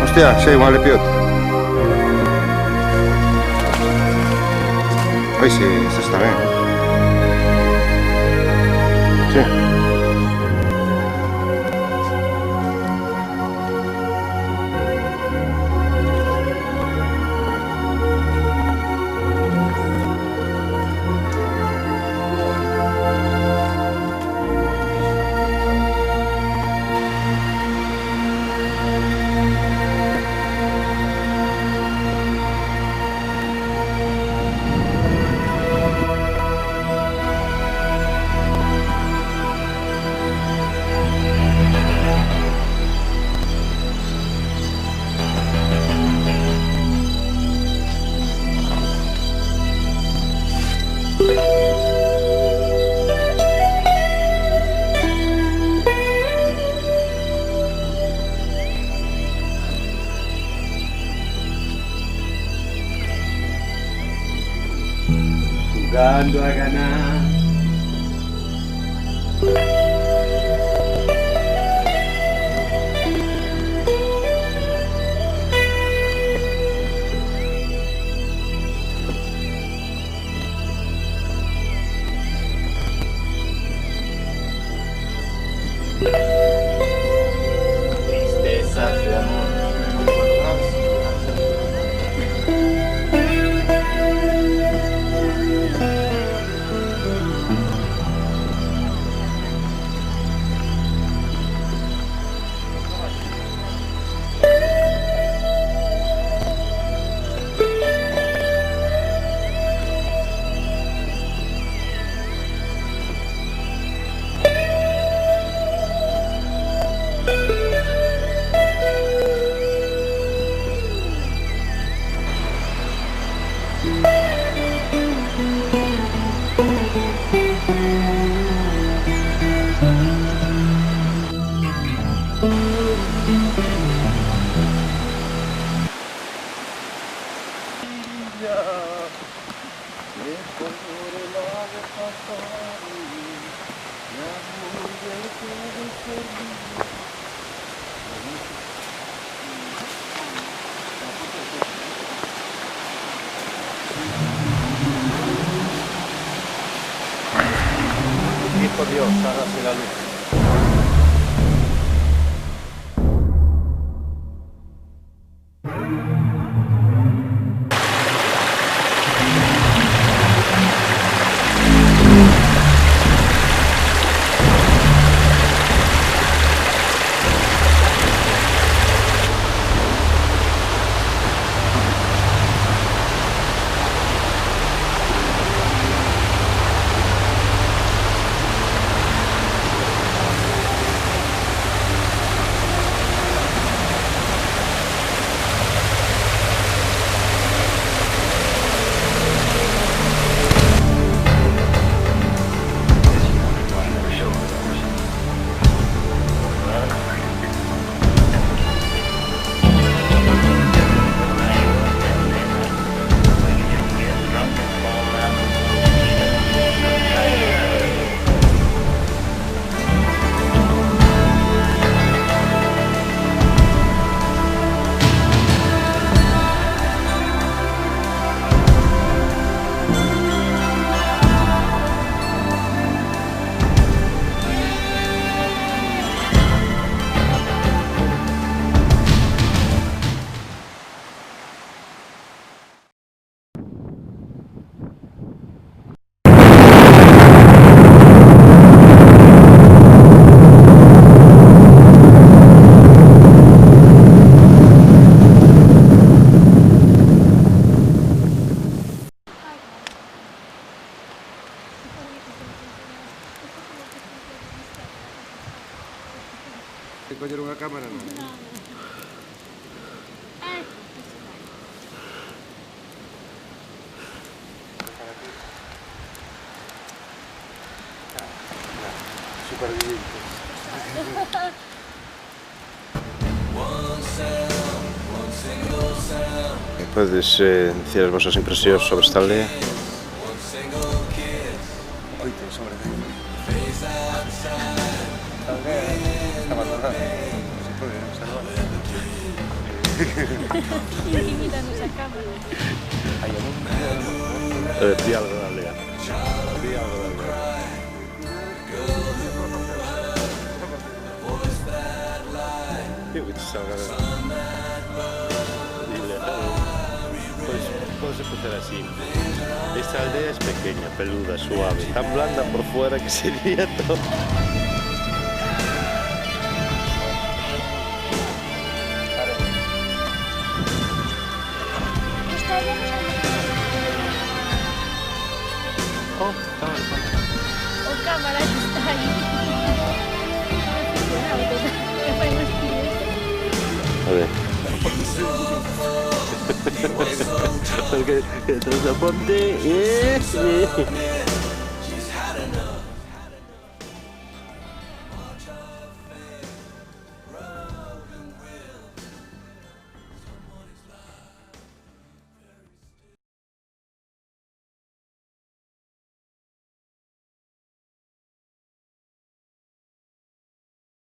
Hostia, sí, vale, piot. Ai, sí, esto está bien. Sí. Jugando a ganar. Tristezas de amor. Por Dios, hágase la luz. cámara no. Ay, Supervivientes. Podes dicir as vosas impresións sobre esta aldea? Oito sobre 10. Esta aldea está abandonada. Non se pode observar. intimídanos a cámara. Hai algún Di algo da aldea. Di algo da aldea. Eu vou te salgar. Dile, puedes empezar así. Esta aldea es pequeña, peluda, suave, tan blanda por fuera que sería todo. Está bien. Oh, estaba el pan. O cámara está aí. Que fai máis curioso. A ver. Porque detrás da ponte.